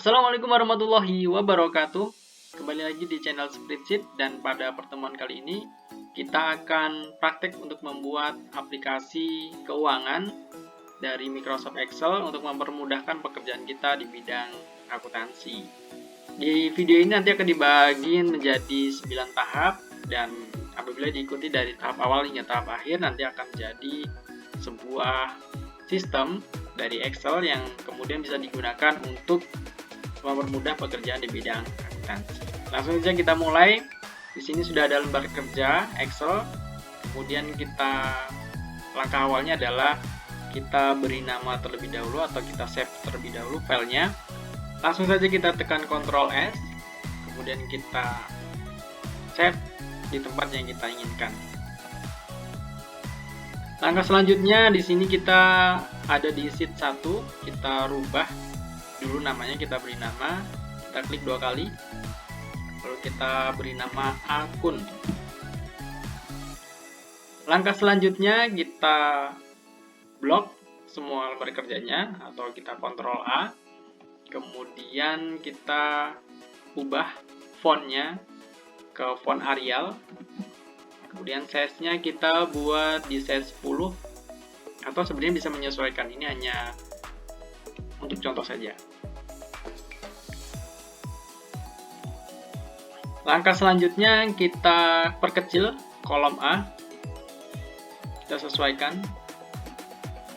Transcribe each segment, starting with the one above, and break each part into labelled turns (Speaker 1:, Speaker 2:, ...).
Speaker 1: Assalamualaikum warahmatullahi wabarakatuh. Kembali lagi di channel Spreadsheet, dan pada pertemuan kali ini kita akan praktek untuk membuat aplikasi keuangan dari Microsoft Excel untuk mempermudahkan pekerjaan kita di bidang akuntansi. Di video ini nanti akan dibagi menjadi 9 tahap, dan apabila diikuti dari tahap awal hingga tahap akhir nanti akan menjadi sebuah sistem dari Excel yang kemudian bisa digunakan untuk mempermudah pekerjaan di bidang akuntansi. Langsung saja kita mulai. Di sini sudah ada lembar kerja Excel. Kemudian langkah awalnya adalah kita beri nama terlebih dahulu atau kita save terlebih dahulu filenya. Langsung saja kita tekan Ctrl S. Kemudian kita save di tempat yang kita inginkan. Langkah selanjutnya di sini kita ada di sheet 1, kita rubah dulu namanya, kita beri nama, kita klik 2 kali, lalu kita beri nama akun. Langkah selanjutnya kita blok semua lembar kerjanya atau kita Ctrl A, kemudian kita ubah fontnya ke font Arial, kemudian size-nya kita buat di size 10, atau sebenarnya bisa menyesuaikan, ini hanya untuk contoh saja. Langkah selanjutnya kita perkecil kolom A, kita sesuaikan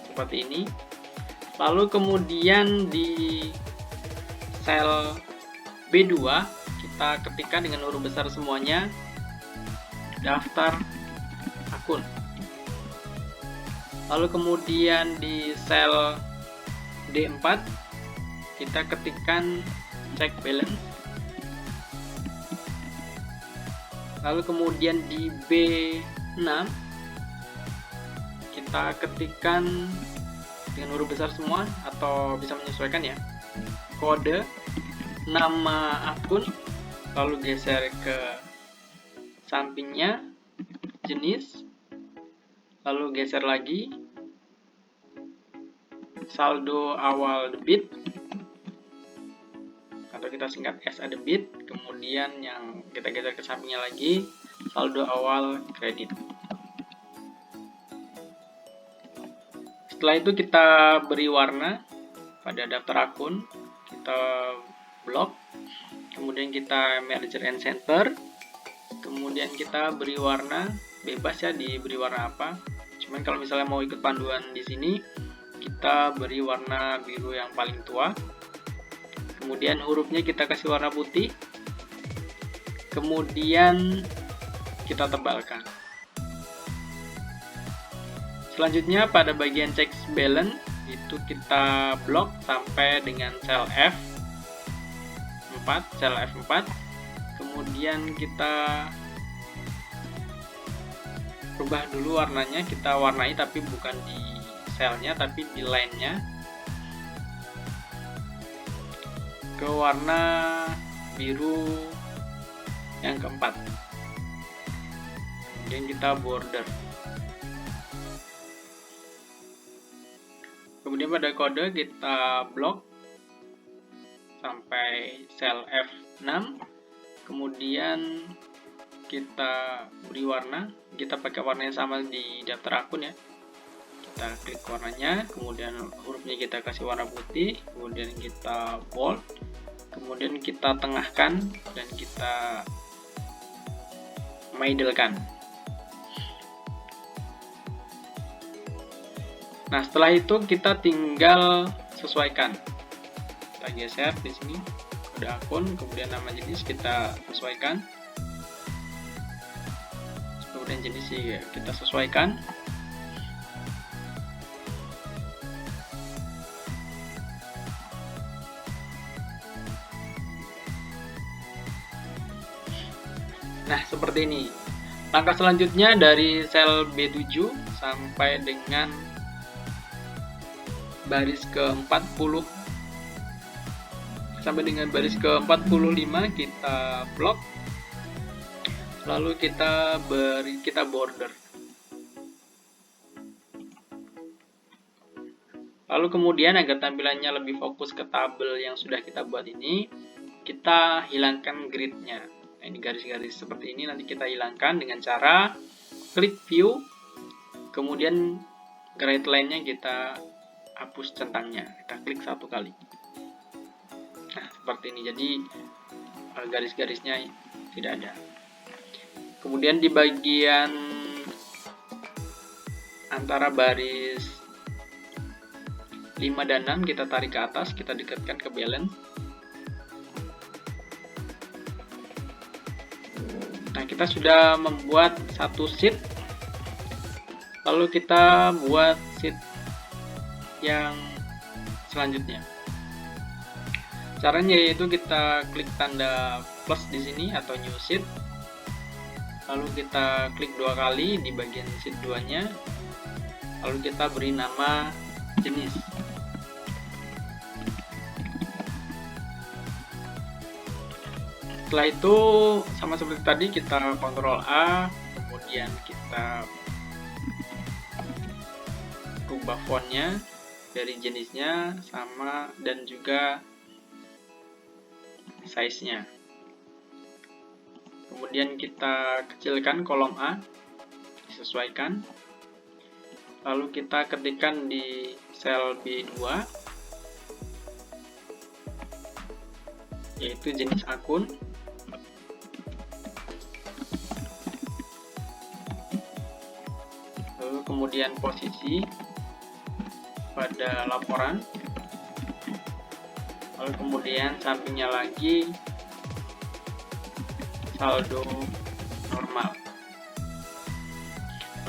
Speaker 1: seperti ini. Lalu kemudian di sel B2 kita ketikkan dengan huruf besar semuanya daftar akun. Lalu kemudian di sel D4 kita ketikkan check balance. Lalu kemudian di B6 kita ketikkan dengan huruf besar semua atau bisa menyesuaikan ya, kode, nama akun, lalu geser ke sampingnya, jenis, lalu geser lagi, saldo awal debit atau kita singkat SA debit, kemudian yang kita geser ke sampingnya lagi, saldo awal kredit. Setelah itu kita beri warna pada daftar akun, kita blok, kemudian kita merger and center, kemudian kita beri warna bebas ya, diberi warna apa. Cuman kalau misalnya mau ikut panduan di sini, kita beri warna biru yang paling tua. Kemudian hurufnya kita kasih warna putih. Kemudian kita tebalkan. Selanjutnya pada bagian check balance itu kita blok sampai dengan sel F4, sel F4. Kemudian kita rubah dulu warnanya, kita warnai tapi bukan di selnya tapi di line-nya ke warna biru yang keempat. Kemudian kita border. Kemudian pada kode kita blok sampai sel F6. Kemudian kita beri warna, kita pakai warna yang sama di daftar akun ya. Kita klik warnanya, kemudian hurufnya kita kasih warna putih, kemudian kita bold, kemudian kita tengahkan dan kita middlekan. Nah, setelah itu kita tinggal sesuaikan. Kita geser di sini kode akun, kemudian nama jenis kita sesuaikan. Kemudian jenis kita sesuaikan. Nah, seperti ini. Langkah selanjutnya dari sel B7 sampai dengan baris ke-40 sampai dengan baris ke-45 kita blok. Lalu kita border. Lalu kemudian agar tampilannya lebih fokus ke tabel yang sudah kita buat ini, kita hilangkan grid-nya. Nah, ini garis-garis seperti ini nanti kita hilangkan dengan cara klik view, kemudian guide line-nya kita hapus centangnya. Kita klik satu kali. Nah, seperti ini. Jadi garis-garisnya tidak ada. Kemudian di bagian antara baris 5 dan 6 kita tarik ke atas, kita dekatkan ke balance. Nah, kita sudah membuat satu sheet. Lalu kita buat sheet yang selanjutnya. Caranya yaitu kita klik tanda plus di sini atau new sheet. Lalu kita klik 2 kali di bagian sheet 2-nya. Lalu kita beri nama jenis. Setelah itu sama seperti tadi, kita Ctrl A, kemudian kita rubah fontnya dari jenisnya sama dan juga size-nya. Kemudian kita kecilkan kolom A, disesuaikan. Lalu kita ketikkan di sel B2 yaitu jenis akun. Lalu kemudian posisi pada laporan. Lalu kemudian sampingnya lagi saldo normal.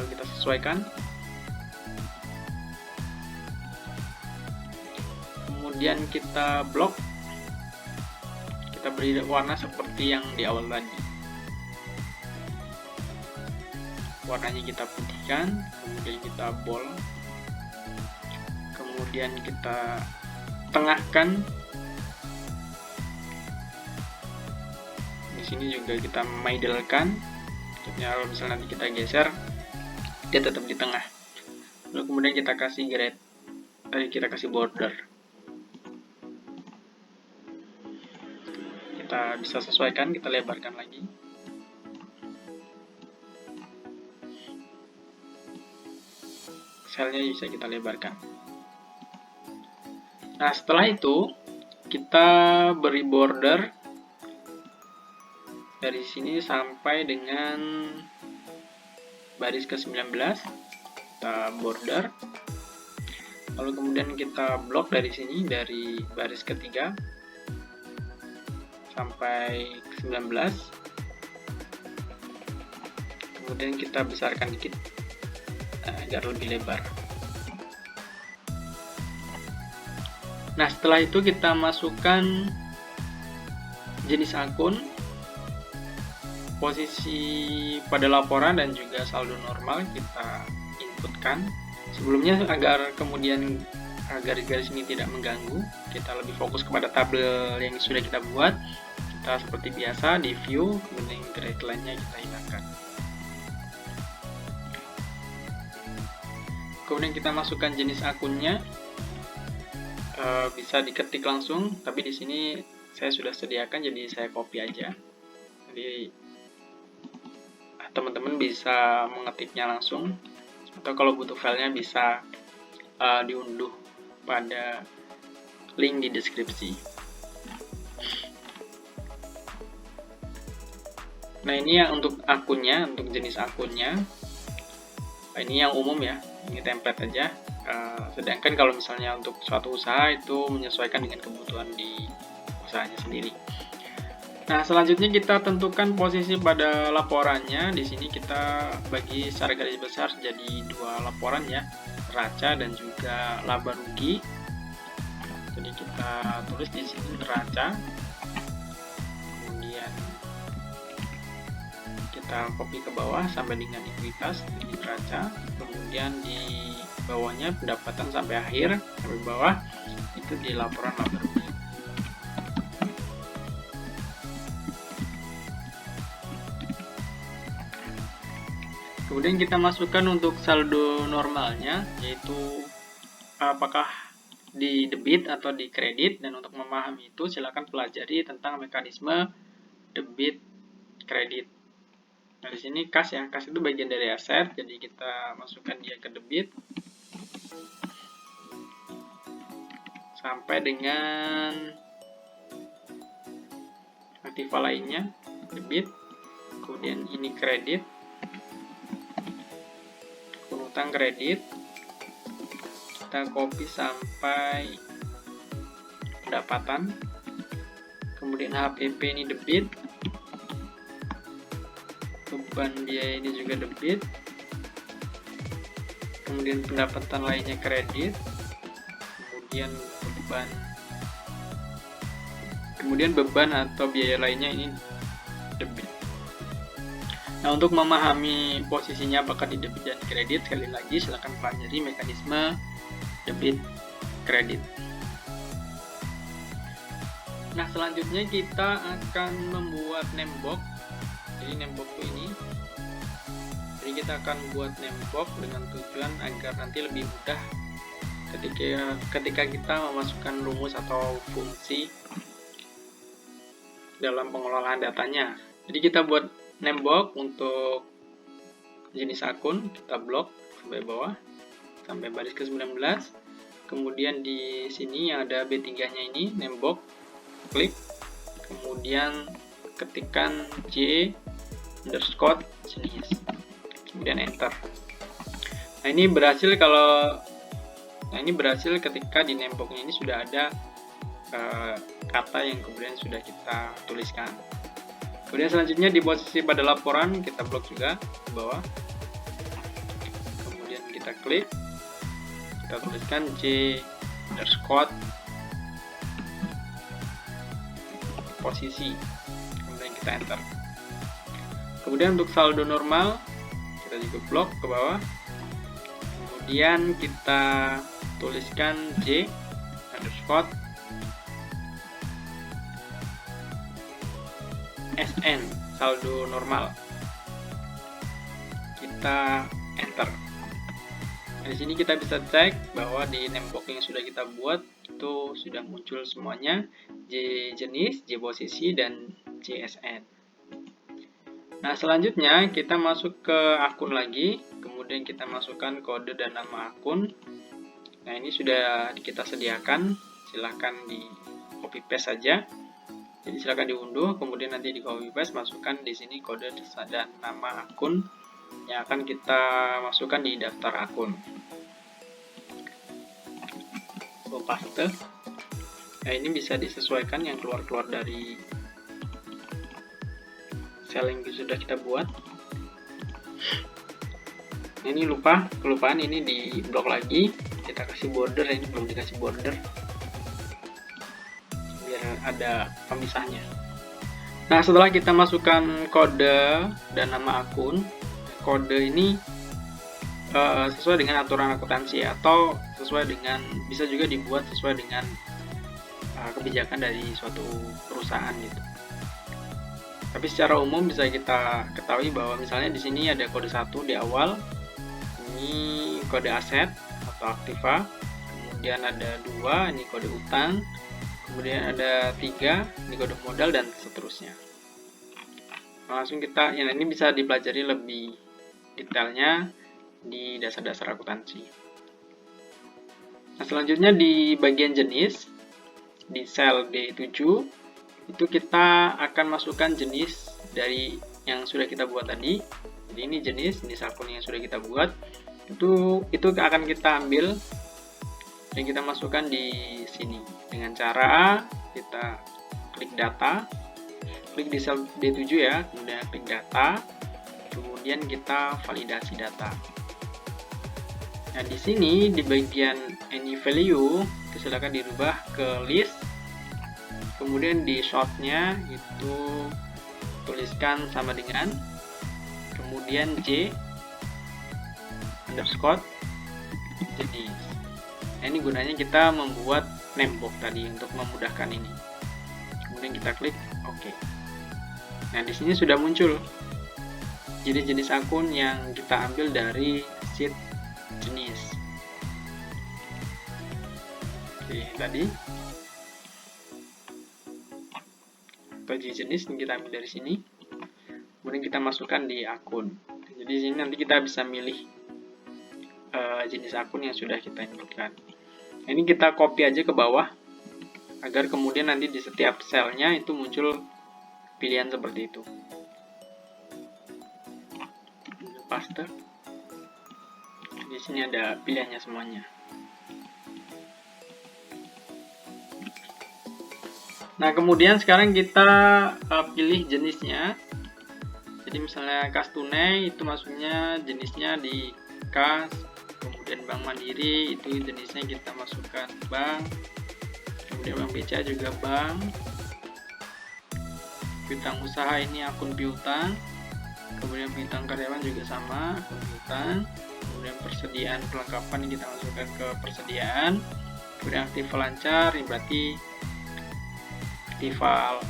Speaker 1: Lalu kita sesuaikan. Kemudian kita blok. Kita beri warna seperti yang di awal tadi. Warnanya kita putihkan, kemudian kita bold. Kemudian kita tengahkan. Di sini juga kita middlekan. Maksudnya kalau misalnya nanti kita geser, dia tetap di tengah. Lalu kemudian kita kasih grid, kita kasih border. Kita bisa sesuaikan, kita lebarkan lagi. Selnya bisa kita lebarkan. Nah, setelah itu kita beri border dari sini sampai dengan baris ke-19. Kita border. Lalu kemudian kita blok dari sini, dari baris ketiga sampai ke-19. Kemudian kita besarkan dikit agar lebih lebar. Nah, setelah itu kita masukkan jenis akun, posisi pada laporan dan juga saldo normal kita inputkan. Sebelumnya agar kemudian garis-garis ini tidak mengganggu, kita lebih fokus kepada tabel yang sudah kita buat. Kita seperti biasa di view, kemudian grid line-nya kita hilangkan. Kemudian kita masukkan jenis akunnya, bisa diketik langsung, tapi di sini saya sudah sediakan, jadi saya copy aja. Jadi teman-teman bisa mengetiknya langsung, atau kalau butuh filenya bisa diunduh pada link di deskripsi. Nah, ini yang untuk akunnya, untuk jenis akunnya. Nah, ini yang umum ya, ini template aja. Sedangkan kalau misalnya untuk suatu usaha itu menyesuaikan dengan kebutuhan di usahanya sendiri. Nah, selanjutnya kita tentukan posisi pada laporannya. Di sini kita bagi secara garis besar jadi 2 laporan ya, neraca dan juga laba rugi. Jadi kita tulis di sini neraca. Kemudian kita copy ke bawah sampai dengan ekuitas di neraca. Kemudian di bawahnya pendapatan sampai akhir, sampai bawah itu di laporan laba rugi. Kemudian kita masukkan untuk saldo normalnya, yaitu apakah di debit atau di kredit, dan untuk memahami itu silakan pelajari tentang mekanisme debit kredit. Nah, di sini kas ya, kas itu bagian dari aset, jadi kita masukkan dia ke debit sampai dengan aktiva lainnya debit, kemudian ini kredit, utang kredit, kita copy sampai pendapatan, kemudian HPP ini debit, beban biaya ini juga debit, kemudian pendapatan lainnya kredit, kemudian beban atau biaya lainnya ini debit. Nah, untuk memahami posisinya apakah di debit dan kredit, sekali lagi silakan pelajari mekanisme debit kredit. Nah, selanjutnya kita akan membuat name box. Jadi name box ini, jadi kita akan buat name box dengan tujuan agar nanti lebih mudah ketika kita memasukkan rumus atau fungsi dalam pengelolaan datanya. Jadi kita buat name box untuk jenis akun, kita blok sampai bawah sampai baris ke-19. Kemudian di sini yang ada B3-nya ini name box, klik, kemudian ketikkan J underscore jenis, kemudian enter. Nah, ini berhasil ketika di name box ini sudah ada kata yang kemudian sudah kita tuliskan. Kemudian selanjutnya di posisi pada laporan kita blok juga ke bawah, kemudian kita klik, kita tuliskan J underscore posisi, kemudian kita enter. Kemudian untuk saldo normal kita juga blok ke bawah, kemudian kita tuliskan J underscore SN, saldo normal, kita enter. Di sini kita bisa cek bahwa di name box yang sudah kita buat itu sudah muncul semuanya, J jenis, J posisi, dan JSN. Nah, selanjutnya kita masuk ke akun lagi, kemudian kita masukkan kode dan nama akun. Nah, ini sudah kita sediakan, silahkan di copy paste saja. Jadi silakan diunduh, kemudian nanti di copy paste masukkan di sini kode dan nama akun yang akan kita masukkan di daftar akun. Paste. Nah, ini bisa disesuaikan yang keluar dari sel yang sudah kita buat. Ini kelupaan ini di blok lagi, kita kasih border, ini belum dikasih border biar ada pemisahnya. Nah, setelah kita masukkan kode dan nama akun, kode ini sesuai dengan aturan akuntansi atau bisa juga dibuat sesuai dengan kebijakan dari suatu perusahaan gitu. Tapi secara umum bisa kita ketahui bahwa misalnya di sini ada kode 1 di awal, ini kode aset atau aktiva, kemudian ada 2, ini kode utang, kemudian ada 3, ini kode modal, dan seterusnya. Langsung ini bisa dipelajari lebih detailnya di dasar-dasar akuntansi. Nah, selanjutnya di bagian jenis, di sel D7, itu kita akan masukkan jenis dari yang sudah kita buat tadi. Jadi ini jenis akun yang sudah kita buat, itu akan kita ambil dan kita masukkan di sini dengan cara kita klik data, klik di sel D7 ya, kemudian klik data, kemudian kita validasi data. Nah, di sini di bagian any value itu silakan dirubah ke list, kemudian di shortnya itu tuliskan sama dengan, kemudian J underscore jenis. Nah, ini gunanya kita membuat name box tadi untuk memudahkan ini. Kemudian kita klik OK. Nah, di sini sudah muncul jenis akun yang kita ambil dari sheet jenis. Oke, pilih tadi, baju jenis yang kita ambil dari sini, kemudian kita masukkan di akun. Jadi di sini nanti kita bisa milih jenis akun yang sudah kita inputkan. Nah, ini kita copy aja ke bawah agar kemudian nanti di setiap selnya itu muncul pilihan seperti itu. Paste. Di sini ada pilihannya semuanya. Nah, kemudian sekarang kita pilih jenisnya. Jadi misalnya kas tunai itu masuknya jenisnya di kas, kemudian Bank Mandiri itu jenisnya kita masukkan bank, kemudian Bank BCA juga bank, piutang usaha ini akun piutang, kemudian piutang karyawan juga sama akun piutang, kemudian persediaan perlengkapan yang kita masukkan ke persediaan, kemudian aktiva lancar ini berarti aktiva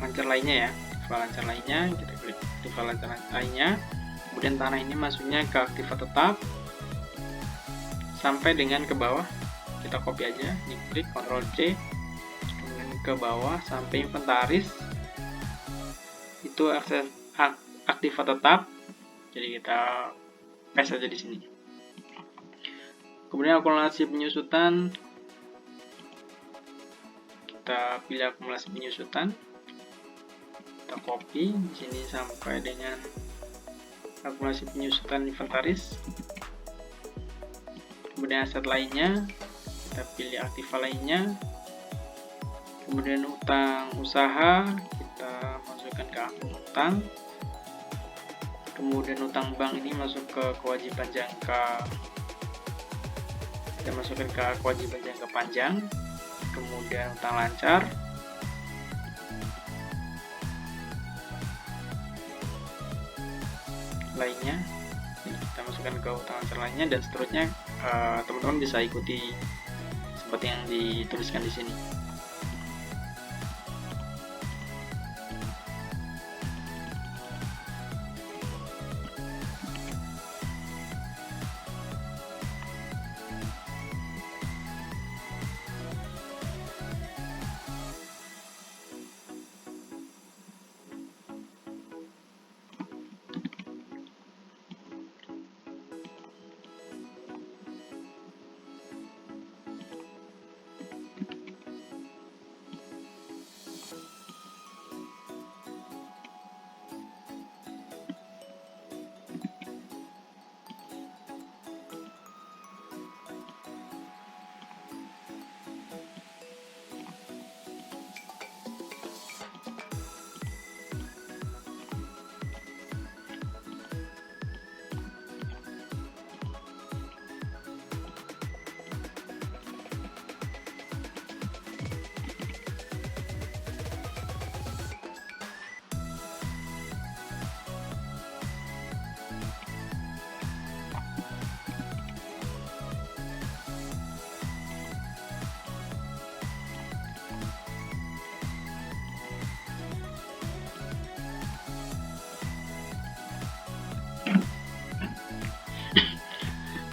Speaker 1: lancar lainnya ya, aktiva lancar lainnya kita klik aktiva lancar lainnya. Kemudian tanah ini masuknya ke aktiva tetap sampai dengan ke bawah, kita copy aja, ini klik Ctrl C, kemudian ke bawah sampai inventaris itu akses aktiva tetap, jadi kita paste aja di sini. Kemudian akumulasi penyusutan, kita pilih akumulasi penyusutan, kita copy di sini sampai dengan akumulasi penyusutan inventaris. Kemudian aset lainnya kita pilih aktiva lainnya, kemudian utang usaha kita masukkan ke akun utang, kemudian utang bank ini masuk ke kewajiban jangka, kita masukkan ke kewajiban jangka panjang, kemudian utang lancar, lainnya ini kita masukkan ke utang lancar lainnya, dan seterusnya. Teman-teman bisa ikuti seperti yang dituliskan di sini.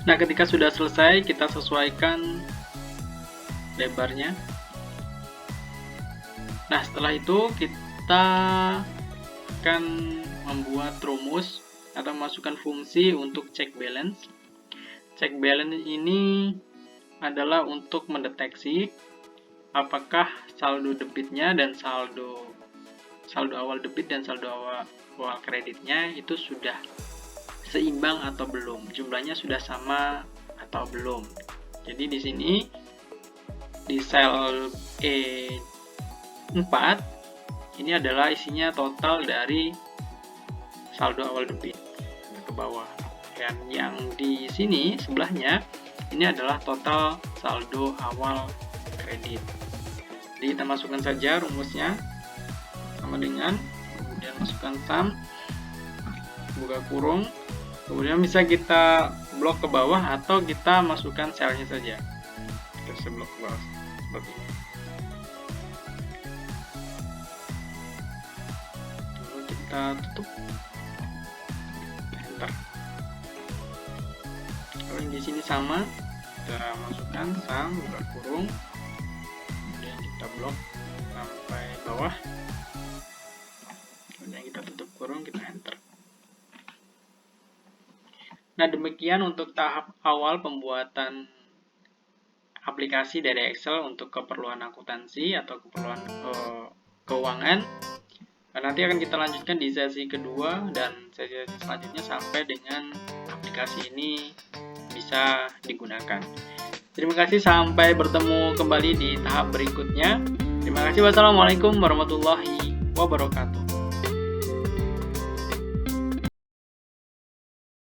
Speaker 1: Nah, ketika sudah selesai, kita sesuaikan lebarnya. Nah, setelah itu kita akan membuat rumus atau masukkan fungsi untuk check balance. Check balance ini adalah untuk mendeteksi apakah saldo debitnya dan saldo awal debit dan saldo awal kreditnya itu sudah seimbang atau belum, jumlahnya sudah sama atau belum. Jadi di sini di sel E4 ini adalah isinya total dari saldo awal debit ke bawah, dan yang di sini sebelahnya ini adalah total saldo awal kredit. Jadi kita masukkan saja rumusnya sama dengan, kemudian masukkan sum, buka kurung, kemudian bisa kita blok ke bawah atau kita masukkan selnya saja. Kita blok ke bawah seperti ini. Lalu kita tutup. Enter. Kalau di sini sama, kita masukkan sang, buka kurung, kemudian kita blok sampai bawah, kemudian kita tutup kurung, kita enter. Nah, demikian untuk tahap awal pembuatan aplikasi dari Excel untuk keperluan akuntansi atau keperluan keuangan. Nah, nanti akan kita lanjutkan di sesi kedua dan sesi selanjutnya sampai dengan aplikasi ini bisa digunakan. Terima kasih, sampai bertemu kembali di tahap berikutnya. Terima kasih. Wassalamualaikum warahmatullahi wabarakatuh.